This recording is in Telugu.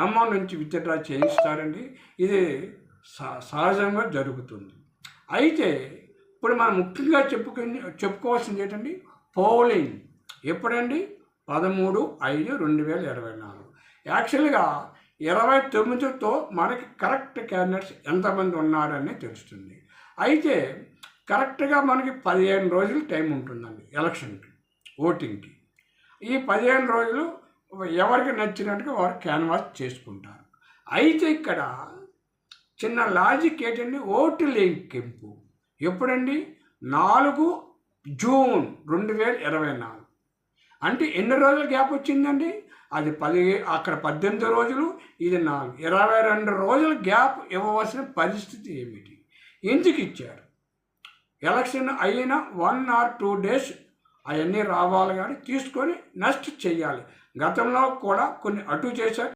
అమౌంట్ నుంచి విత్డ్రా చేయిస్తారండి. ఇది సహజంగా జరుగుతుంది. అయితే ఇప్పుడు మనం ముఖ్యంగా చెప్పుకోవాల్సింది ఏంటండి, పోలింగ్ ఎప్పుడండి? 13/5/2024. యాక్చువల్గా 29తో మనకి కరెక్ట్ క్యాండిడేట్స్ ఎంతమంది ఉన్నారని తెలుస్తుంది. అయితే కరెక్ట్గా మనకి 15 రోజులు టైం ఉంటుందండి ఎలక్షన్కి, ఓటింగ్కి. ఈ 15 రోజులు ఎవరికి నచ్చినట్టుగా వారు క్యాన్వాస్ చేసుకుంటారు. అయితే ఇక్కడ చిన్న లాజిక్ ఏంటండి, ఓటు లెక్కింపు ఎప్పుడండి? 4 జూన్ 2024. అంటే ఎన్ని రోజుల గ్యాప్ వచ్చిందండి? అది అక్కడ 18 రోజులు, ఇది 4, 22 రోజుల గ్యాప్ ఇవ్వవలసిన పరిస్థితి ఏమిటి? ఎందుకు ఇచ్చారు? ఎలక్షన్ అయిన 1 or 2 days అవన్నీ రావాలి కానీ తీసుకొని నెక్స్ట్ చెయ్యాలి. గతంలో కూడా కొన్ని అటు చేశారు.